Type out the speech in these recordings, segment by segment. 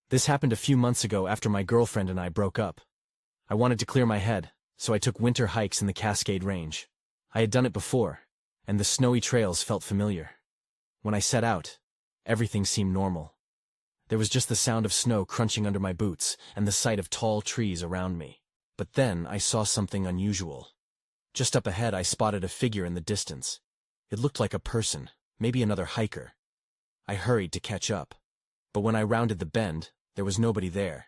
This happened a few months ago after my girlfriend and I broke up. I wanted to clear my head, so I took winter hikes in the Cascade Range. I had done it before, and the snowy trails felt familiar. When I set out, everything seemed normal. There was just the sound of snow crunching under my boots and the sight of tall trees around me. But then I saw something unusual. Just up ahead I spotted a figure in the distance. It looked like a person, maybe another hiker. I hurried to catch up. But when I rounded the bend, there was nobody there.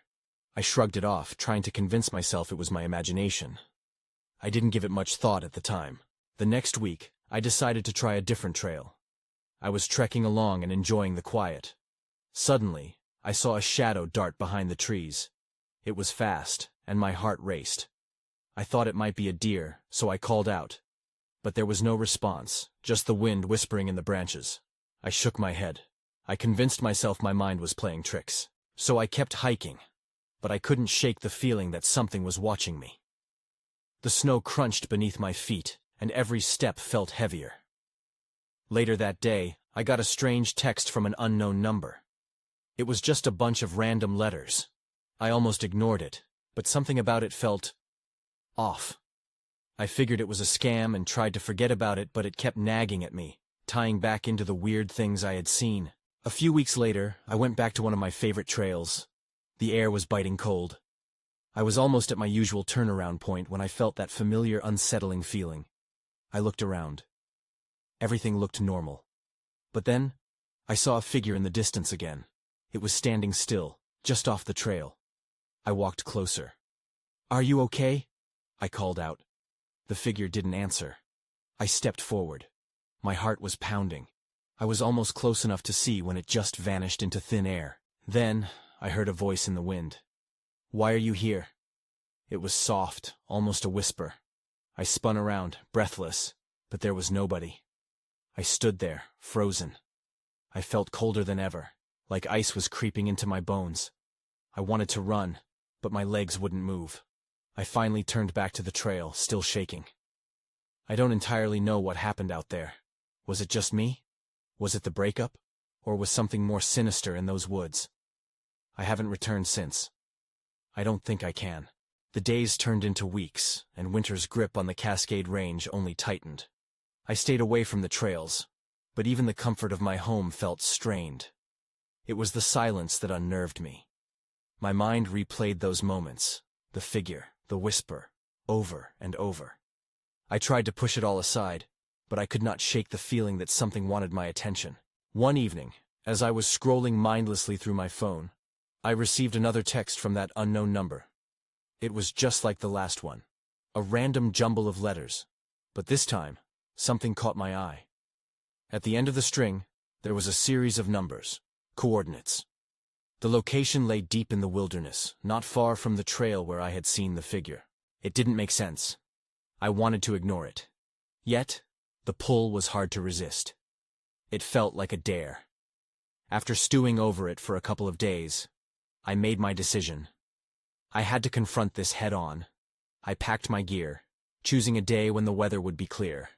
I shrugged it off, trying to convince myself it was my imagination. I didn't give it much thought at the time. The next week, I decided to try a different trail. I was trekking along and enjoying the quiet. Suddenly, I saw a shadow dart behind the trees. It was fast, and my heart raced. I thought it might be a deer, so I called out. But there was no response, just the wind whispering in the branches. I shook my head. I convinced myself my mind was playing tricks. So I kept hiking, but I couldn't shake the feeling that something was watching me. The snow crunched beneath my feet, and every step felt heavier. Later that day, I got a strange text from an unknown number. It was just a bunch of random letters. I almost ignored it, but something about it felt off. I figured it was a scam and tried to forget about it, but it kept nagging at me, tying back into the weird things I had seen. A few weeks later, I went back to one of my favorite trails. The air was biting cold. I was almost at my usual turnaround point when I felt that familiar, unsettling feeling. I looked around. Everything looked normal. But then, I saw a figure in the distance again. It was standing still, just off the trail. I walked closer. "Are you okay?" I called out. The figure didn't answer. I stepped forward. My heart was pounding. I was almost close enough to see when it just vanished into thin air. Then, I heard a voice in the wind. "Why are you here?" It was soft, almost a whisper. I spun around, breathless, but there was nobody. I stood there, frozen. I felt colder than ever, like ice was creeping into my bones. I wanted to run, but my legs wouldn't move. I finally turned back to the trail, still shaking. I don't entirely know what happened out there. Was it just me? Was it the breakup? Or was something more sinister in those woods? I haven't returned since. I don't think I can. The days turned into weeks, and winter's grip on the Cascade Range only tightened. I stayed away from the trails, but even the comfort of my home felt strained. It was the silence that unnerved me. My mind replayed those moments, the figure, the whisper, over and over. I tried to push it all aside, but I could not shake the feeling that something wanted my attention. One evening, as I was scrolling mindlessly through my phone, I received another text from that unknown number. It was just like the last one, a random jumble of letters, but this time, something caught my eye. At the end of the string, there was a series of numbers, coordinates. The location lay deep in the wilderness, not far from the trail where I had seen the figure. It didn't make sense. I wanted to ignore it. Yet, the pull was hard to resist. It felt like a dare. After stewing over it for a couple of days, I made my decision. I had to confront this head-on. I packed my gear, choosing a day when the weather would be clear.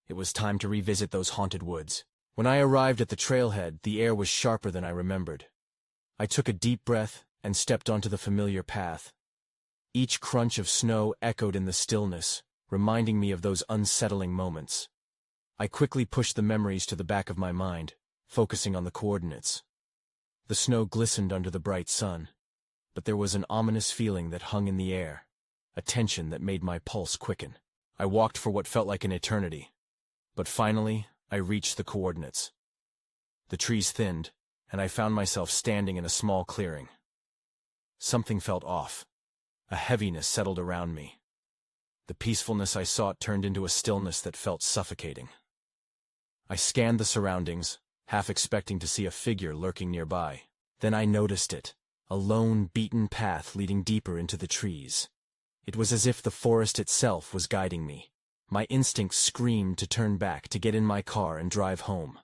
It was time to revisit those haunted woods. When I arrived at the trailhead, the air was sharper than I remembered. I took a deep breath and stepped onto the familiar path. Each crunch of snow echoed in the stillness, reminding me of those unsettling moments. I quickly pushed the memories to the back of my mind, focusing on the coordinates. The snow glistened under the bright sun, but there was an ominous feeling that hung in the air, a tension that made my pulse quicken. I walked for what felt like an eternity, but finally I reached the coordinates. The trees thinned, and I found myself standing in a small clearing. Something felt off. A heaviness settled around me. The peacefulness I sought turned into a stillness that felt suffocating. I scanned the surroundings, half expecting to see a figure lurking nearby. Then I noticed it, a lone, beaten path leading deeper into the trees. It was as if the forest itself was guiding me. My instincts screamed to turn back, to get in my car and drive home.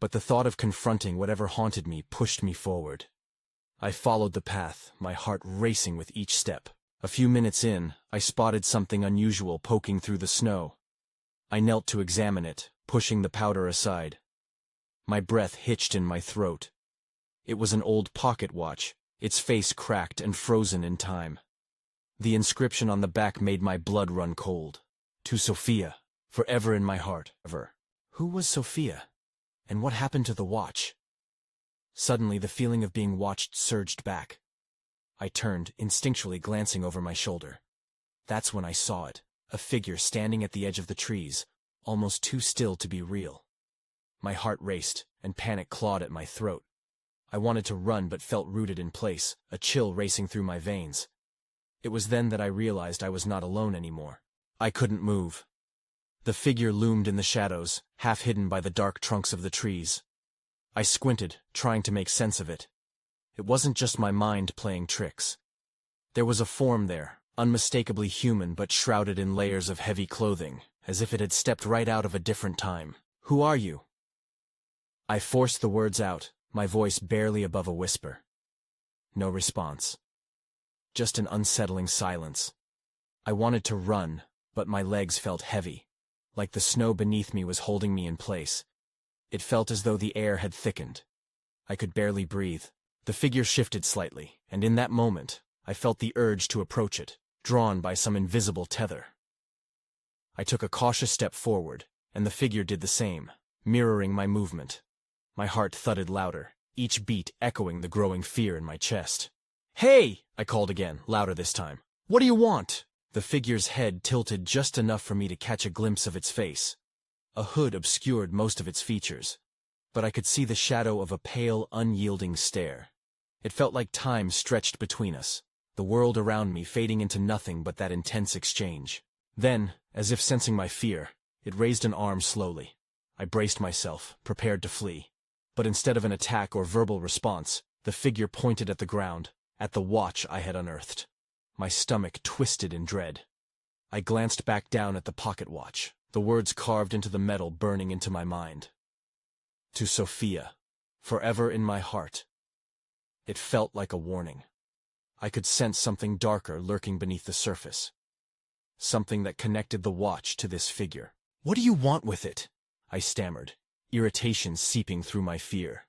But the thought of confronting whatever haunted me pushed me forward. I followed the path, my heart racing with each step. A few minutes in, I spotted something unusual poking through the snow. I knelt to examine it, pushing the powder aside. My breath hitched in my throat. It was an old pocket watch, its face cracked and frozen in time. The inscription on the back made my blood run cold. To Sophia, forever in my heart. Ever. Who was Sophia? And what happened to the watch? Suddenly, the feeling of being watched surged back. I turned, instinctually glancing over my shoulder. That's when I saw it, a figure standing at the edge of the trees, almost too still to be real. My heart raced, and panic clawed at my throat. I wanted to run but felt rooted in place, a chill racing through my veins. It was then that I realized I was not alone anymore. I couldn't move. The figure loomed in the shadows, half hidden by the dark trunks of the trees. I squinted, trying to make sense of it. It wasn't just my mind playing tricks. There was a form there, unmistakably human but shrouded in layers of heavy clothing, as if it had stepped right out of a different time. Who are you? I forced the words out, my voice barely above a whisper. No response. Just an unsettling silence. I wanted to run, but my legs felt heavy, like the snow beneath me was holding me in place. It felt as though the air had thickened. I could barely breathe. The figure shifted slightly, and in that moment, I felt the urge to approach it, drawn by some invisible tether. I took a cautious step forward, and the figure did the same, mirroring my movement. My heart thudded louder, each beat echoing the growing fear in my chest. "Hey!" I called again, louder this time. "What do you want?" The figure's head tilted just enough for me to catch a glimpse of its face. A hood obscured most of its features, but I could see the shadow of a pale, unyielding stare. It felt like time stretched between us, the world around me fading into nothing but that intense exchange. Then, as if sensing my fear, it raised an arm slowly. I braced myself, prepared to flee. But instead of an attack or verbal response, the figure pointed at the ground, at the watch I had unearthed. My stomach twisted in dread. I glanced back down at the pocket watch, the words carved into the metal burning into my mind. To Sophia, forever in my heart. It felt like a warning. I could sense something darker lurking beneath the surface. Something that connected the watch to this figure. "What do you want with it?" I stammered, irritation seeping through my fear.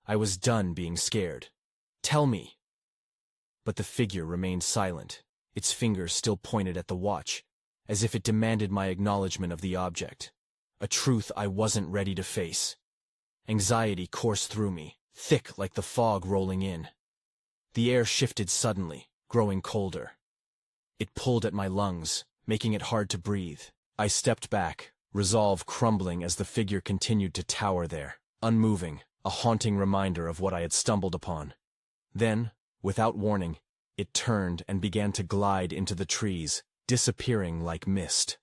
I was done being scared. "Tell me." But the figure remained silent, its fingers still pointed at the watch, as if it demanded my acknowledgement of the object. A truth I wasn't ready to face. Anxiety coursed through me, thick like the fog rolling in. The air shifted suddenly, growing colder. It pulled at my lungs, making it hard to breathe. I stepped back, resolve crumbling as the figure continued to tower there, unmoving, a haunting reminder of what I had stumbled upon. Then, without warning, it turned and began to glide into the trees, disappearing like mist.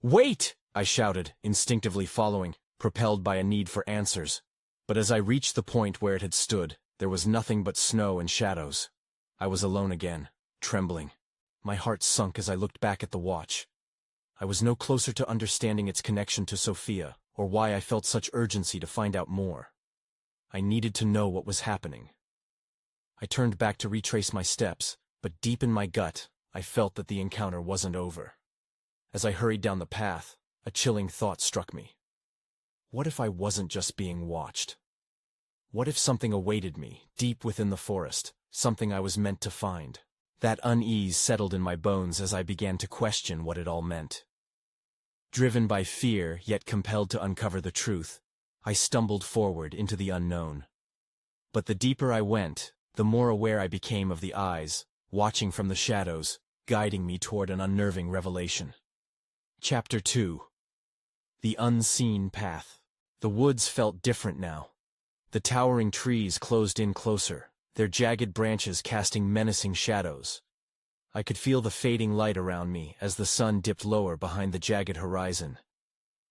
"Wait!" I shouted, instinctively following, propelled by a need for answers. But as I reached the point where it had stood, there was nothing but snow and shadows. I was alone again, trembling. My heart sunk as I looked back at the watch. I was no closer to understanding its connection to Sophia, or why I felt such urgency to find out more. I needed to know what was happening. I turned back to retrace my steps, but deep in my gut, I felt that the encounter wasn't over. As I hurried down the path, a chilling thought struck me. What if I wasn't just being watched? What if something awaited me, deep within the forest, something I was meant to find? That unease settled in my bones as I began to question what it all meant. Driven by fear, yet compelled to uncover the truth, I stumbled forward into the unknown. But the deeper I went, the more aware I became of the eyes, watching from the shadows, guiding me toward an unnerving revelation. Chapter 2. The Unseen Path. The woods felt different now. The towering trees closed in closer, their jagged branches casting menacing shadows. I could feel the fading light around me as the sun dipped lower behind the jagged horizon.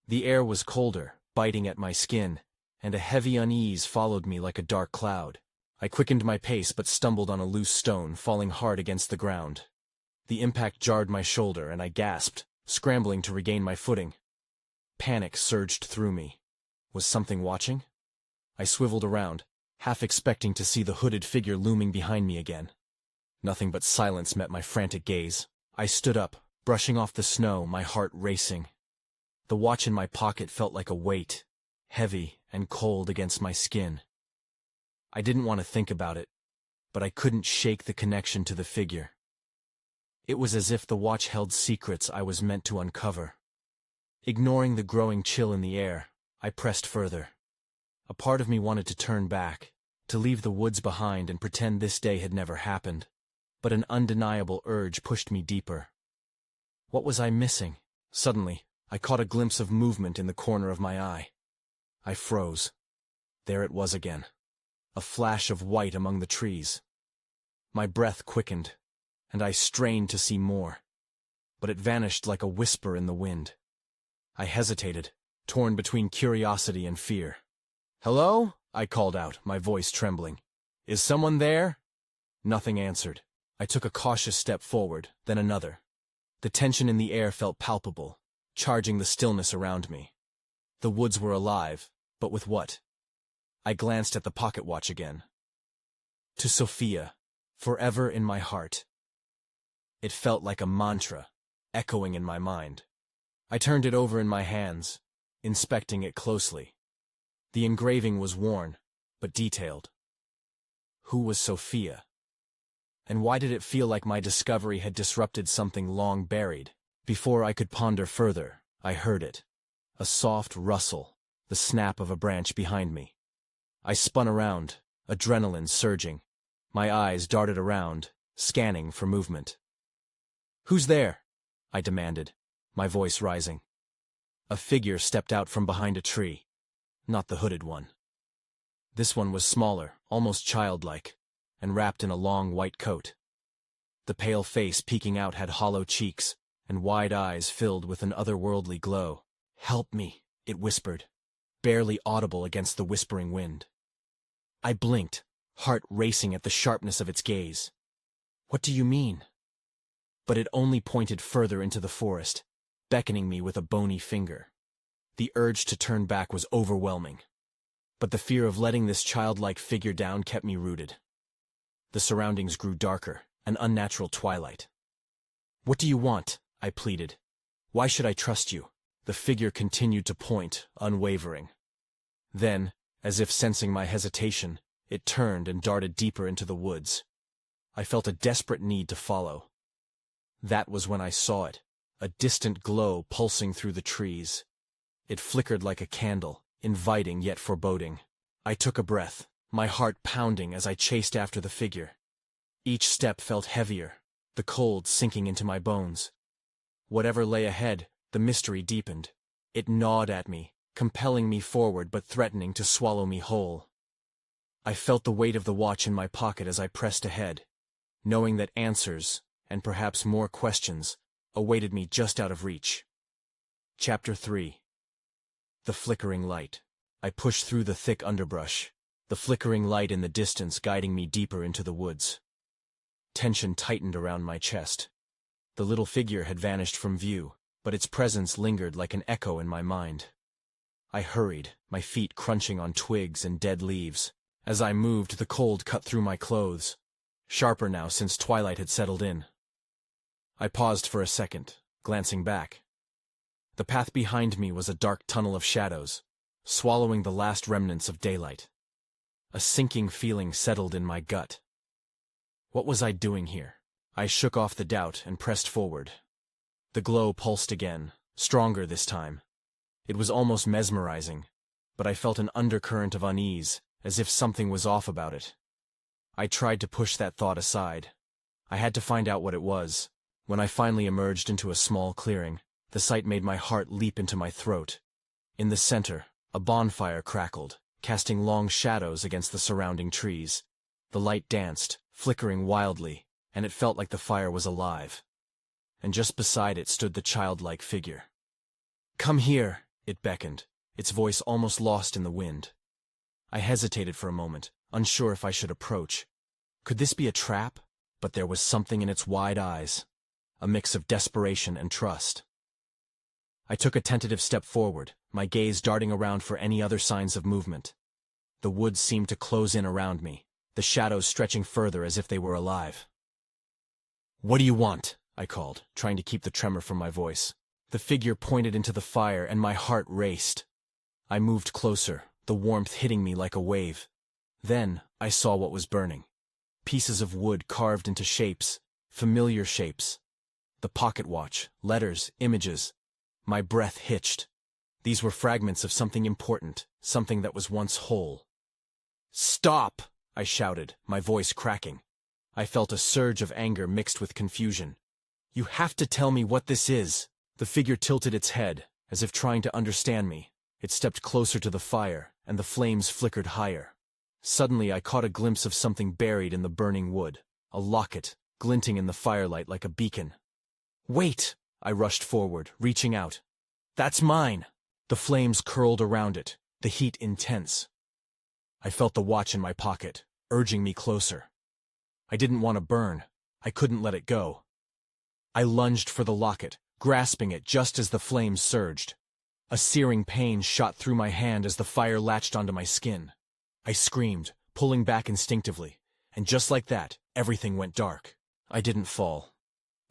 The air was colder, biting at my skin, and a heavy unease followed me like a dark cloud. I quickened my pace but stumbled on a loose stone, falling hard against the ground. The impact jarred my shoulder and I gasped, scrambling to regain my footing. Panic surged through me. Was something watching? I swiveled around, half expecting to see the hooded figure looming behind me again. Nothing but silence met my frantic gaze. I stood up, brushing off the snow, my heart racing. The watch in my pocket felt like a weight, heavy and cold against my skin. I didn't want to think about it, but I couldn't shake the connection to the figure. It was as if the watch held secrets I was meant to uncover. Ignoring the growing chill in the air, I pressed further. A part of me wanted to turn back, to leave the woods behind and pretend this day had never happened, but an undeniable urge pushed me deeper. What was I missing? Suddenly, I caught a glimpse of movement in the corner of my eye. I froze. There it was again. A flash of white among the trees. My breath quickened, and I strained to see more, but it vanished like a whisper in the wind. I hesitated, torn between curiosity and fear. "Hello?" I called out, my voice trembling. "Is someone there?" Nothing answered. I took a cautious step forward, then another. The tension in the air felt palpable, charging the stillness around me. The woods were alive, but with what? I glanced at the pocket watch again. To Sophia, forever in my heart. It felt like a mantra, echoing in my mind. I turned it over in my hands, inspecting it closely. The engraving was worn, but detailed. Who was Sophia? And why did it feel like my discovery had disrupted something long buried? Before I could ponder further, I heard it. A soft rustle, the snap of a branch behind me. I spun around, adrenaline surging. My eyes darted around, scanning for movement. "Who's there?" I demanded, my voice rising. A figure stepped out from behind a tree. Not the hooded one. This one was smaller, almost childlike, and wrapped in a long white coat. The pale face peeking out had hollow cheeks, and wide eyes filled with an otherworldly glow. "Help me," it whispered, barely audible against the whispering wind. I blinked, heart racing at the sharpness of its gaze. "What do you mean?" But it only pointed further into the forest, beckoning me with a bony finger. The urge to turn back was overwhelming, but the fear of letting this childlike figure down kept me rooted. The surroundings grew darker, an unnatural twilight. "What do you want?" I pleaded. "Why should I trust you?" The figure continued to point, unwavering. Then, as if sensing my hesitation, it turned and darted deeper into the woods. I felt a desperate need to follow. That was when I saw it, a distant glow pulsing through the trees. It flickered like a candle, inviting yet foreboding. I took a breath, my heart pounding as I chased after the figure. Each step felt heavier, the cold sinking into my bones. Whatever lay ahead, the mystery deepened. It gnawed at me, compelling me forward but threatening to swallow me whole. I felt the weight of the watch in my pocket as I pressed ahead, knowing that answers, and perhaps more questions, awaited me just out of reach. Chapter 3. The flickering light. I pushed through the thick underbrush, the flickering light in the distance guiding me deeper into the woods. Tension tightened around my chest. The little figure had vanished from view, but its presence lingered like an echo in my mind. I hurried, my feet crunching on twigs and dead leaves. As I moved, the cold cut through my clothes, sharper now since twilight had settled in. I paused for a second, glancing back. The path behind me was a dark tunnel of shadows, swallowing the last remnants of daylight. A sinking feeling settled in my gut. What was I doing here? I shook off the doubt and pressed forward. The glow pulsed again, stronger this time. It was almost mesmerizing, but I felt an undercurrent of unease, as if something was off about it. I tried to push that thought aside. I had to find out what it was. When I finally emerged into a small clearing, the sight made my heart leap into my throat. In the center, a bonfire crackled, casting long shadows against the surrounding trees. The light danced, flickering wildly, and it felt like the fire was alive. And just beside it stood the childlike figure. "Come here," it beckoned, its voice almost lost in the wind. I hesitated for a moment, unsure if I should approach. Could this be a trap? But there was something in its wide eyes, a mix of desperation and trust. I took a tentative step forward, my gaze darting around for any other signs of movement. The woods seemed to close in around me, the shadows stretching further as if they were alive. "What do you want?" I called, trying to keep the tremor from my voice. The figure pointed into the fire, and my heart raced. I moved closer, the warmth hitting me like a wave. Then I saw what was burning. pieces of wood carved into shapes, familiar shapes. The pocket watch, letters, images. My breath hitched. These were fragments of something important, something that was once whole. "Stop!" I shouted, my voice cracking. I felt a surge of anger mixed with confusion. "You have to tell me what this is." The figure tilted its head, as if trying to understand me. It stepped closer to the fire, and the flames flickered higher. Suddenly I caught a glimpse of something buried in the burning wood, a locket, glinting in the firelight like a beacon. "Wait!" I rushed forward, reaching out. "That's mine!" The flames curled around it, the heat intense. I felt the watch in my pocket, urging me closer. I didn't want to burn. I couldn't let it go. I lunged for the locket, grasping it just as the flames surged. A searing pain shot through my hand as the fire latched onto my skin. I screamed, pulling back instinctively, and just like that, everything went dark. I didn't fall.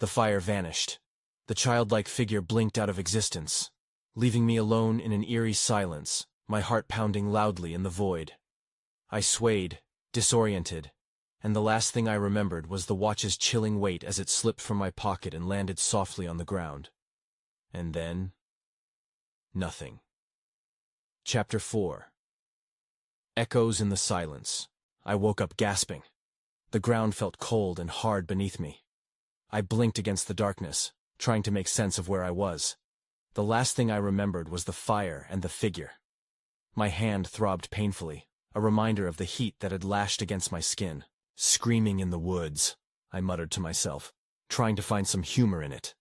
The fire vanished. The childlike figure blinked out of existence, leaving me alone in an eerie silence, my heart pounding loudly in the void. I swayed, disoriented, and the last thing I remembered was the watch's chilling weight as it slipped from my pocket and landed softly on the ground. And then, nothing. Chapter 4. Echoes in the silence. I woke up gasping. The ground felt cold and hard beneath me. I blinked against the darkness, trying to make sense of where I was. The last thing I remembered was the fire and the figure. My hand throbbed painfully, a reminder of the heat that had lashed against my skin. "Screaming in the woods," I muttered to myself, trying to find some humor in it.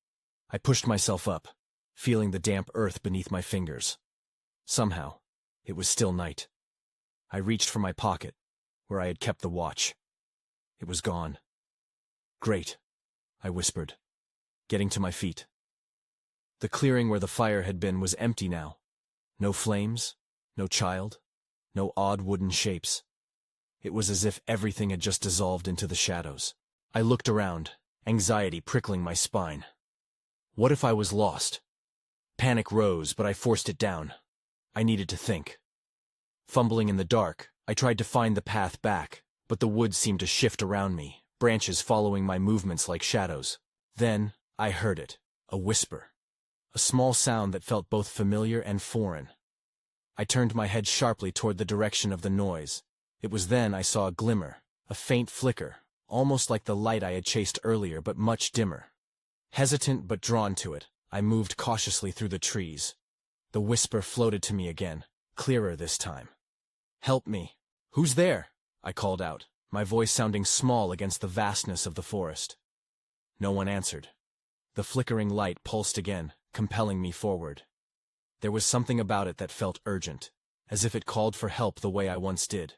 I pushed myself up, feeling the damp earth beneath my fingers. Somehow, it was still night. I reached for my pocket, where I had kept the watch. It was gone. "Great," I whispered, getting to my feet. The clearing where the fire had been was empty now. No flames, no child, no odd wooden shapes. It was as if everything had just dissolved into the shadows. I looked around, anxiety prickling my spine. What if I was lost? Panic rose, but I forced it down. I needed to think. Fumbling in the dark, I tried to find the path back, but the woods seemed to shift around me, branches following my movements like shadows. Then, I heard it, a whisper. A small sound that felt both familiar and foreign. I turned my head sharply toward the direction of the noise. It was then I saw a glimmer, a faint flicker, almost like the light I had chased earlier but much dimmer. Hesitant but drawn to it, I moved cautiously through the trees. The whisper floated to me again, clearer this time. "Help me. Who's there?" I called out, my voice sounding small against the vastness of the forest. No one answered. The flickering light pulsed again, compelling me forward. There was something about it that felt urgent, as if it called for help the way I once did.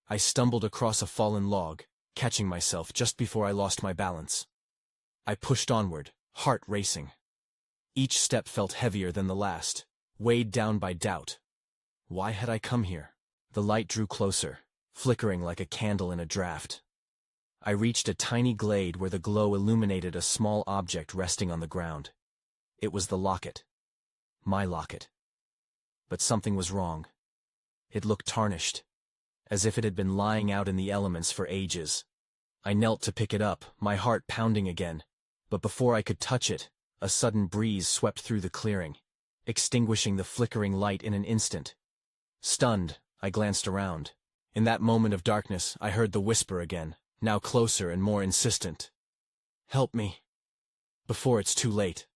I stumbled across a fallen log, catching myself just before I lost my balance. I pushed onward, heart racing. Each step felt heavier than the last, weighed down by doubt. Why had I come here? The light drew closer, flickering like a candle in a draught. I reached a tiny glade where the glow illuminated a small object resting on the ground. It was the locket. My locket. But something was wrong. It looked tarnished, as if it had been lying out in the elements for ages. I knelt to pick it up, my heart pounding again, but before I could touch it, a sudden breeze swept through the clearing, extinguishing the flickering light in an instant. Stunned, I glanced around. In that moment of darkness, I heard the whisper again, now closer and more insistent. "Help me, before it's too late."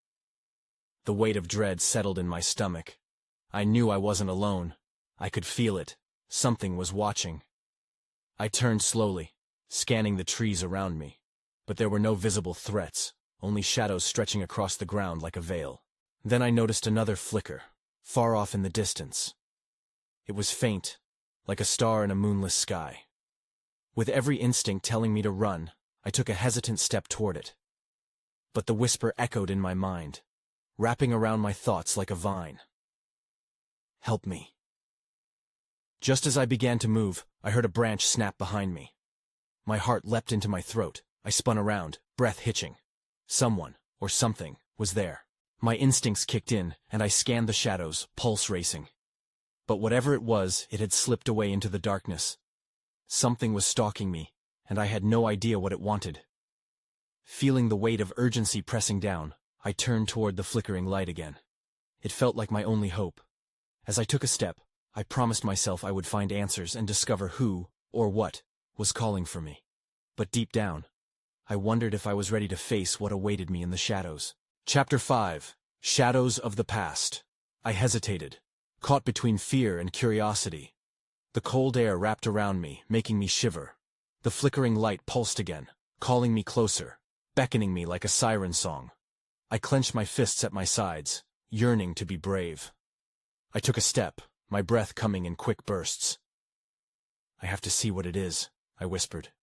The weight of dread settled in my stomach. I knew I wasn't alone. I could feel it. Something was watching. I turned slowly, scanning the trees around me. But there were no visible threats, only shadows stretching across the ground like a veil. Then I noticed another flicker, far off in the distance. It was faint, like a star in a moonless sky. With every instinct telling me to run, I took a hesitant step toward it. But the whisper echoed in my mind, wrapping around my thoughts like a vine. "Help me." Just as I began to move, I heard a branch snap behind me. My heart leapt into my throat. I spun around, breath hitching. Someone, or something, was there. My instincts kicked in, and I scanned the shadows, pulse racing. But whatever it was, it had slipped away into the darkness. Something was stalking me, and I had no idea what it wanted. Feeling the weight of urgency pressing down, I turned toward the flickering light again. It felt like my only hope. As I took a step, I promised myself I would find answers and discover who, or what, was calling for me. But deep down, I wondered if I was ready to face what awaited me in the shadows. Chapter 5. Shadows of the Past. I hesitated, caught between fear and curiosity. The cold air wrapped around me, making me shiver. The flickering light pulsed again, calling me closer, beckoning me like a siren song. I clenched my fists at my sides, yearning to be brave. I took a step, my breath coming in quick bursts. "I have to see what it is," I whispered.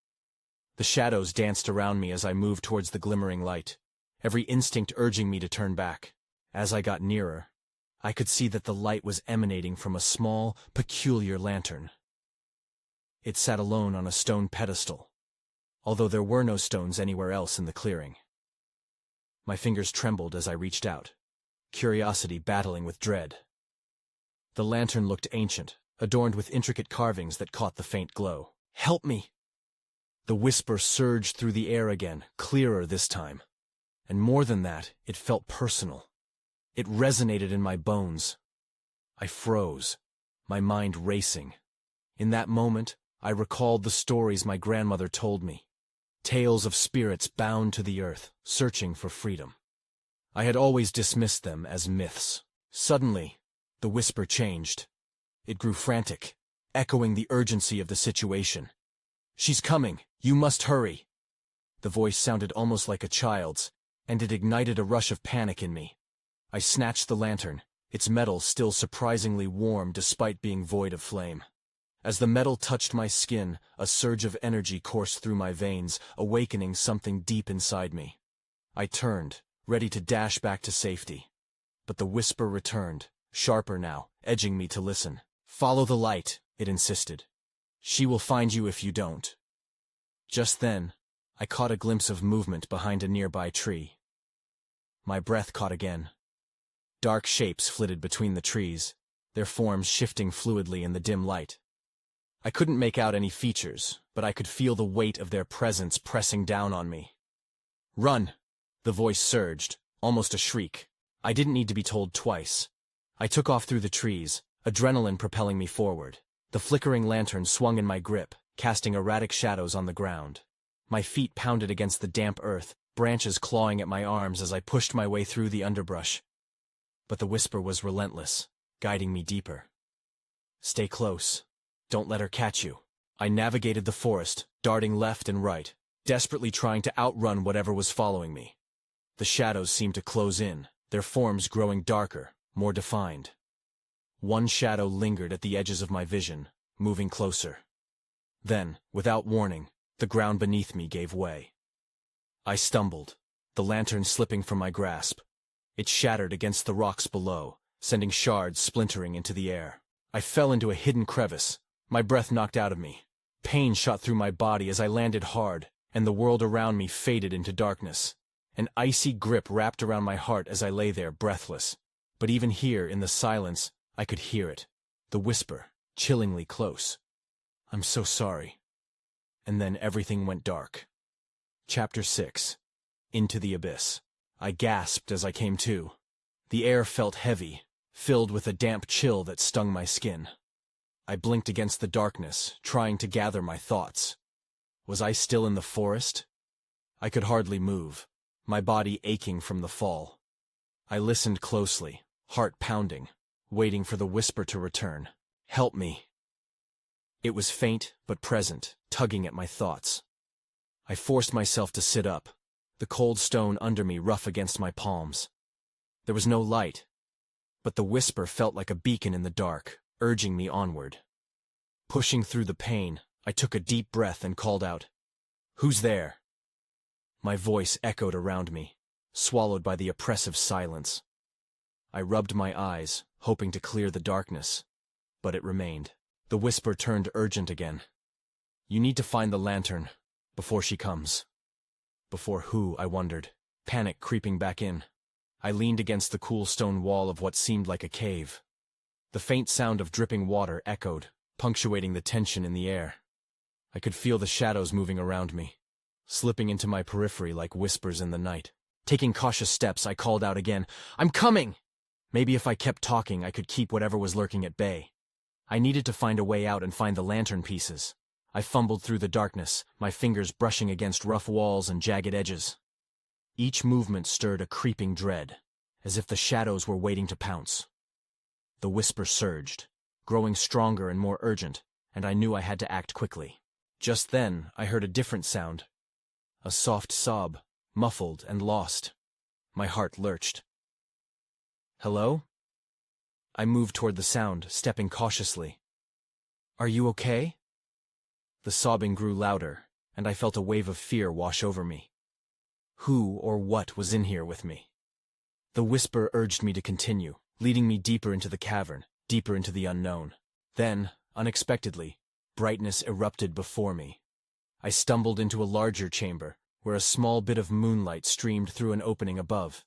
The shadows danced around me as I moved towards the glimmering light, every instinct urging me to turn back. As I got nearer, I could see that the light was emanating from a small, peculiar lantern. It sat alone on a stone pedestal, although there were no stones anywhere else in the clearing. My fingers trembled as I reached out, curiosity battling with dread. The lantern looked ancient, adorned with intricate carvings that caught the faint glow. "Help me!" The whisper surged through the air again, clearer this time. And more than that, it felt personal. It resonated in my bones. I froze, my mind racing. In that moment, I recalled the stories my grandmother told me. Tales of spirits bound to the earth, searching for freedom. I had always dismissed them as myths. Suddenly, the whisper changed. It grew frantic, echoing the urgency of the situation. "She's coming! You must hurry!" The voice sounded almost like a child's, and it ignited a rush of panic in me. I snatched the lantern, its metal still surprisingly warm despite being void of flame. As the metal touched my skin, a surge of energy coursed through my veins, awakening something deep inside me. I turned, ready to dash back to safety. But the whisper returned, sharper now, edging me to listen. "Follow the light," it insisted. "She will find you if you don't." Just then, I caught a glimpse of movement behind a nearby tree. My breath caught again. Dark shapes flitted between the trees, their forms shifting fluidly in the dim light. I couldn't make out any features, but I could feel the weight of their presence pressing down on me. "Run!" The voice surged, almost a shriek. I didn't need to be told twice. I took off through the trees, adrenaline propelling me forward. The flickering lantern swung in my grip, casting erratic shadows on the ground. My feet pounded against the damp earth, branches clawing at my arms as I pushed my way through the underbrush. But the whisper was relentless, guiding me deeper. "Stay close. Don't let her catch you." I navigated the forest, darting left and right, desperately trying to outrun whatever was following me. The shadows seemed to close in, their forms growing darker, more defined. One shadow lingered at the edges of my vision, moving closer. Then, without warning, the ground beneath me gave way. I stumbled, the lantern slipping from my grasp. It shattered against the rocks below, sending shards splintering into the air. I fell into a hidden crevice, my breath knocked out of me. Pain shot through my body as I landed hard, and the world around me faded into darkness. An icy grip wrapped around my heart as I lay there, breathless. But even here, in the silence, I could hear it, the whisper, chillingly close. "I'm so sorry." And then everything went dark. Chapter 6. Into the Abyss. I gasped as I came to. The air felt heavy, filled with a damp chill that stung my skin. I blinked against the darkness, trying to gather my thoughts. Was I still in the forest? I could hardly move, my body aching from the fall. I listened closely, heart pounding, waiting for the whisper to return. "Help me." It was faint but present, tugging at my thoughts. I forced myself to sit up, the cold stone under me rough against my palms. There was no light, but the whisper felt like a beacon in the dark, urging me onward. Pushing through the pain, I took a deep breath and called out, "Who's there?" My voice echoed around me, swallowed by the oppressive silence. I rubbed my eyes, hoping to clear the darkness, but it remained. The whisper turned urgent again. "You need to find the lantern, before she comes." Before who, I wondered, panic creeping back in. I leaned against the cool stone wall of what seemed like a cave. The faint sound of dripping water echoed, punctuating the tension in the air. I could feel the shadows moving around me, slipping into my periphery like whispers in the night. Taking cautious steps, I called out again, "I'm coming!" Maybe if I kept talking, I could keep whatever was lurking at bay. I needed to find a way out and find the lantern pieces. I fumbled through the darkness, my fingers brushing against rough walls and jagged edges. Each movement stirred a creeping dread, as if the shadows were waiting to pounce. The whisper surged, growing stronger and more urgent, and I knew I had to act quickly. Just then, I heard a different sound. A soft sob, muffled and lost. My heart lurched. "Hello?" I moved toward the sound, stepping cautiously. "Are you okay?" The sobbing grew louder, and I felt a wave of fear wash over me. Who or what was in here with me? The whisper urged me to continue, leading me deeper into the cavern, deeper into the unknown. Then, unexpectedly, brightness erupted before me. I stumbled into a larger chamber, where a small bit of moonlight streamed through an opening above.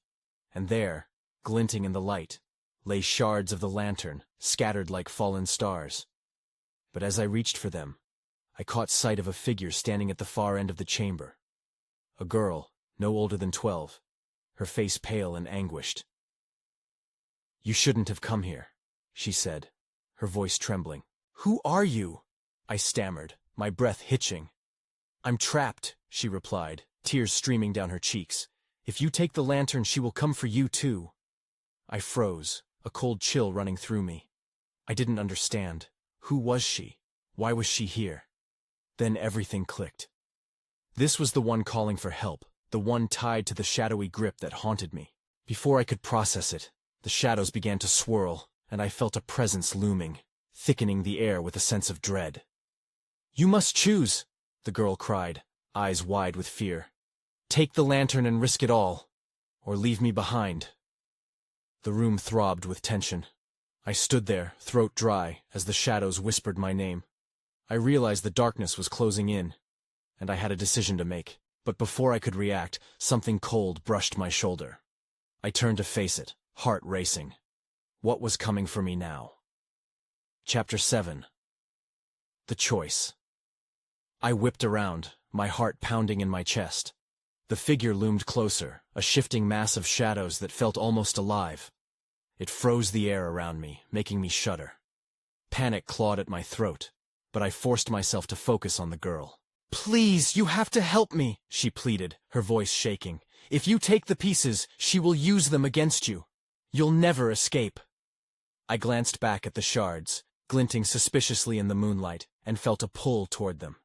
And there, glinting in the light, lay shards of the lantern, scattered like fallen stars. But as I reached for them, I caught sight of a figure standing at the far end of the chamber. A girl, no older than 12, her face pale and anguished. "You shouldn't have come here," she said, her voice trembling. "Who are you?" I stammered, my breath hitching. "I'm trapped," she replied, tears streaming down her cheeks. "If you take the lantern, she will come for you too." I froze, a cold chill running through me. I didn't understand. Who was she? Why was she here? Then everything clicked. This was the one calling for help, the one tied to the shadowy grip that haunted me. Before I could process it, the shadows began to swirl, and I felt a presence looming, thickening the air with a sense of dread. "You must choose," the girl cried, eyes wide with fear. "Take the lantern and risk it all, or leave me behind." The room throbbed with tension. I stood there, throat dry, as the shadows whispered my name. I realized the darkness was closing in, and I had a decision to make. But before I could react, something cold brushed my shoulder. I turned to face it, heart racing. What was coming for me now? Chapter 7. The Choice. I whipped around, my heart pounding in my chest. The figure loomed closer, a shifting mass of shadows that felt almost alive. It froze the air around me, making me shudder. Panic clawed at my throat, but I forced myself to focus on the girl. "Please, you have to help me," she pleaded, her voice shaking. "If you take the pieces, she will use them against you. You'll never escape." I glanced back at the shards, glinting suspiciously in the moonlight, and felt a pull toward them.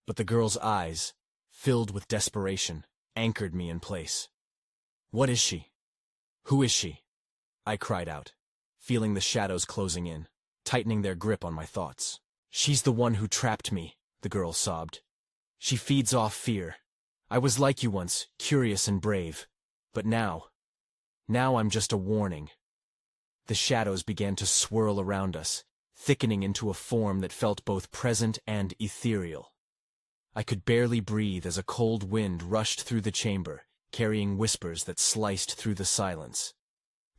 But the girl's eyes, filled with desperation, anchored me in place. "What is she? Who is she?" I cried out, feeling the shadows closing in, tightening their grip on my thoughts. "She's the one who trapped me," the girl sobbed. "She feeds off fear. I was like you once, curious and brave. But now I'm just a warning." The shadows began to swirl around us, thickening into a form that felt both present and ethereal. I could barely breathe as a cold wind rushed through the chamber, carrying whispers that sliced through the silence.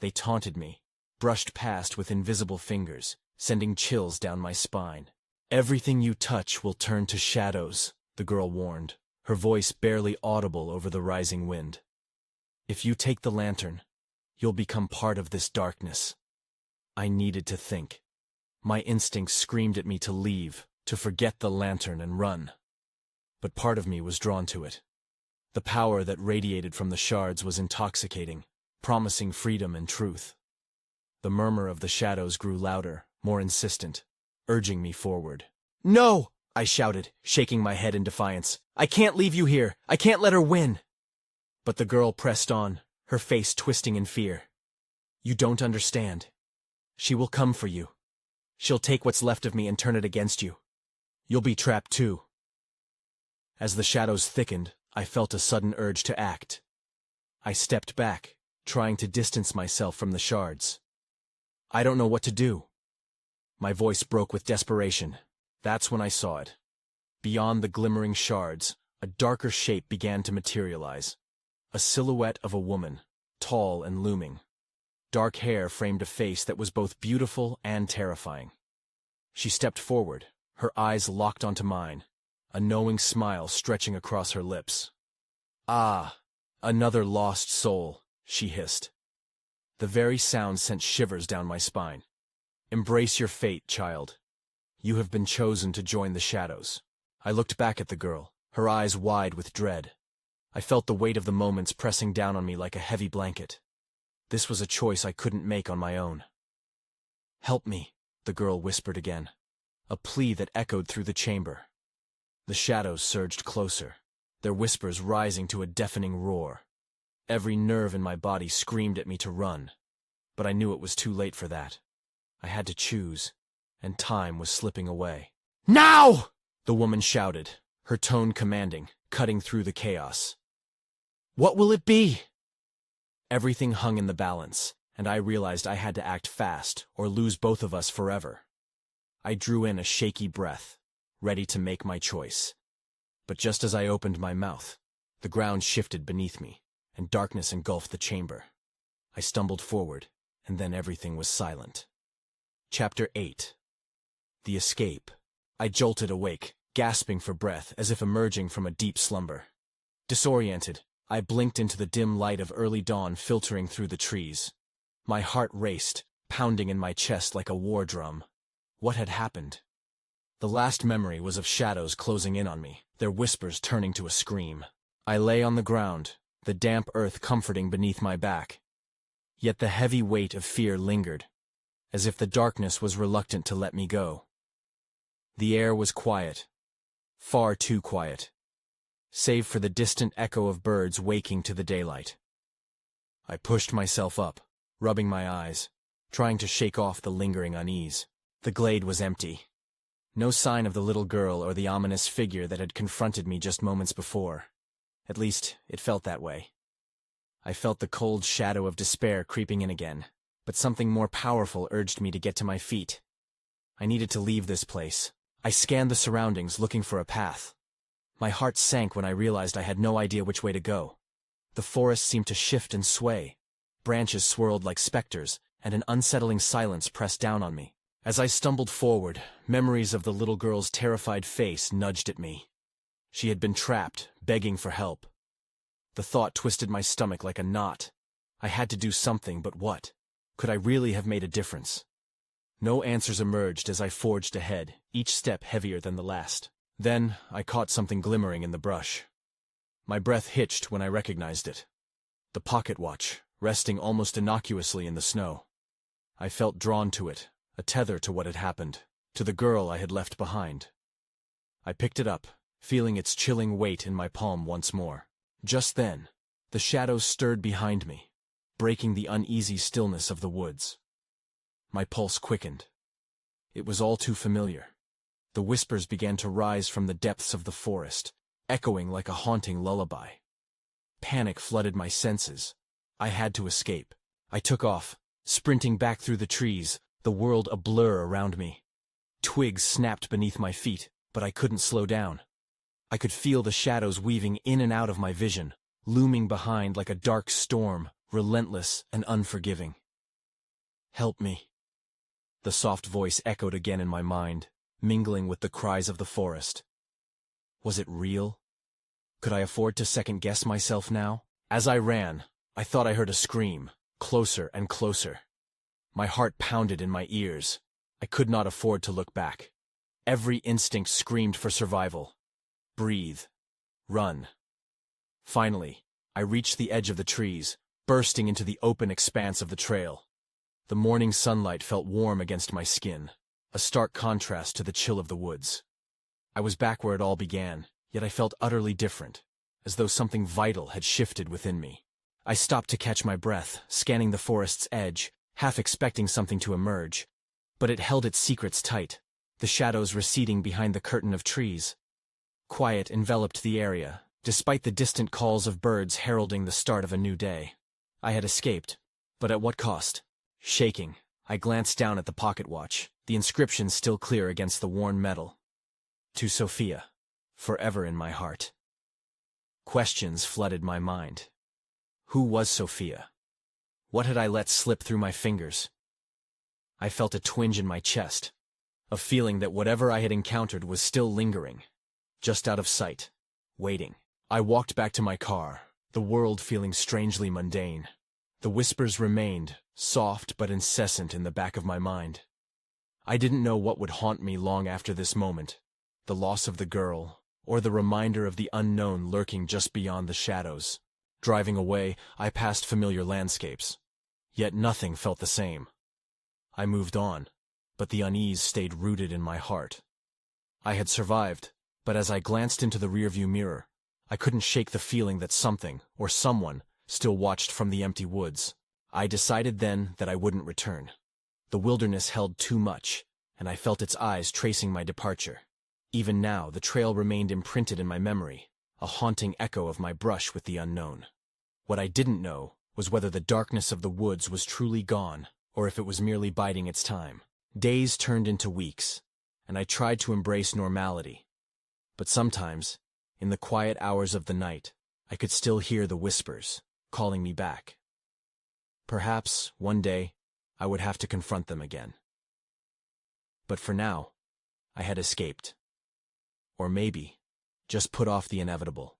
They taunted me, brushed past with invisible fingers, sending chills down my spine. "Everything you touch will turn to shadows," the girl warned, her voice barely audible over the rising wind. "If you take the lantern, you'll become part of this darkness." I needed to think. My instincts screamed at me to leave, to forget the lantern and run. But part of me was drawn to it. The power that radiated from the shards was intoxicating, promising freedom and truth. The murmur of the shadows grew louder, more insistent, urging me forward. "No!" I shouted, shaking my head in defiance. "I can't leave you here. I can't let her win." But the girl pressed on, her face twisting in fear. "You don't understand. She will come for you. She'll take what's left of me and turn it against you. You'll be trapped too." As the shadows thickened, I felt a sudden urge to act. I stepped back, trying to distance myself from the shards. "I don't know what to do." My voice broke with desperation. That's when I saw it. Beyond the glimmering shards, a darker shape began to materialize. A silhouette of a woman, tall and looming. Dark hair framed a face that was both beautiful and terrifying. She stepped forward, her eyes locked onto mine, a knowing smile stretching across her lips. "Ah, another lost soul," she hissed. The very sound sent shivers down my spine. "Embrace your fate, child. You have been chosen to join the shadows." I looked back at the girl, her eyes wide with dread. I felt the weight of the moments pressing down on me like a heavy blanket. This was a choice I couldn't make on my own. "Help me," the girl whispered again, a plea that echoed through the chamber. The shadows surged closer, their whispers rising to a deafening roar. Every nerve in my body screamed at me to run, but I knew it was too late for that. I had to choose, and time was slipping away. "Now!" the woman shouted, her tone commanding, cutting through the chaos. "What will it be?" Everything hung in the balance, and I realized I had to act fast or lose both of us forever. I drew in a shaky breath, ready to make my choice. But just as I opened my mouth, the ground shifted beneath me, and darkness engulfed the chamber. I stumbled forward, and then everything was silent. Chapter 8. The Escape. I jolted awake, gasping for breath as if emerging from a deep slumber. Disoriented, I blinked into the dim light of early dawn filtering through the trees. My heart raced, pounding in my chest like a war drum. What had happened? The last memory was of shadows closing in on me, their whispers turning to a scream. I lay on the ground, the damp earth comforting beneath my back. Yet the heavy weight of fear lingered, as if the darkness was reluctant to let me go. The air was quiet, far too quiet, save for the distant echo of birds waking to the daylight. I pushed myself up, rubbing my eyes, trying to shake off the lingering unease. The glade was empty. No sign of the little girl or the ominous figure that had confronted me just moments before. At least, it felt that way. I felt the cold shadow of despair creeping in again, but something more powerful urged me to get to my feet. I needed to leave this place. I scanned the surroundings, looking for a path. My heart sank when I realized I had no idea which way to go. The forest seemed to shift and sway. Branches swirled like specters, and an unsettling silence pressed down on me. As I stumbled forward, memories of the little girl's terrified face nudged at me. She had been trapped, begging for help. The thought twisted my stomach like a knot. I had to do something, but what? Could I really have made a difference? No answers emerged as I forged ahead, each step heavier than the last. Then, I caught something glimmering in the brush. My breath hitched when I recognized it. The pocket watch, resting almost innocuously in the snow. I felt drawn to it, a tether to what had happened, to the girl I had left behind. I picked it up, feeling its chilling weight in my palm once more. Just then, the shadows stirred behind me, breaking the uneasy stillness of the woods. My pulse quickened. It was all too familiar. The whispers began to rise from the depths of the forest, echoing like a haunting lullaby. Panic flooded my senses. I had to escape. I took off, sprinting back through the trees, the world a blur around me. Twigs snapped beneath my feet, but I couldn't slow down. I could feel the shadows weaving in and out of my vision, looming behind like a dark storm, relentless and unforgiving. "Help me." The soft voice echoed again in my mind, mingling with the cries of the forest. Was it real? Could I afford to second-guess myself now? As I ran, I thought I heard a scream, closer and closer. My heart pounded in my ears. I could not afford to look back. Every instinct screamed for survival. Breathe. Run. Finally, I reached the edge of the trees, bursting into the open expanse of the trail. The morning sunlight felt warm against my skin, a stark contrast to the chill of the woods. I was back where it all began, yet I felt utterly different, as though something vital had shifted within me. I stopped to catch my breath, scanning the forest's edge, half expecting something to emerge. But it held its secrets tight, the shadows receding behind the curtain of trees. Quiet enveloped the area, despite the distant calls of birds heralding the start of a new day. I had escaped, but at what cost? Shaking, I glanced down at the pocket watch, the inscription still clear against the worn metal. To Sophia, forever in my heart. Questions flooded my mind. Who was Sophia? What had I let slip through my fingers? I felt a twinge in my chest, a feeling that whatever I had encountered was still lingering. just out of sight, waiting. I walked back to my car, the world feeling strangely mundane. The whispers remained, soft but incessant in the back of my mind. I didn't know what would haunt me long after this moment, the loss of the girl, or the reminder of the unknown lurking just beyond the shadows. Driving away, I passed familiar landscapes. Yet nothing felt the same. I moved on, but the unease stayed rooted in my heart. I had survived, but as I glanced into the rearview mirror, I couldn't shake the feeling that something, or someone, still watched from the empty woods. I decided then that I wouldn't return. The wilderness held too much, and I felt its eyes tracing my departure. Even now, the trail remained imprinted in my memory, a haunting echo of my brush with the unknown. What I didn't know was whether the darkness of the woods was truly gone, or if it was merely biding its time. Days turned into weeks, and I tried to embrace normality. But sometimes, in the quiet hours of the night, I could still hear the whispers, calling me back. Perhaps, one day, I would have to confront them again. But for now, I had escaped. Or maybe, just put off the inevitable.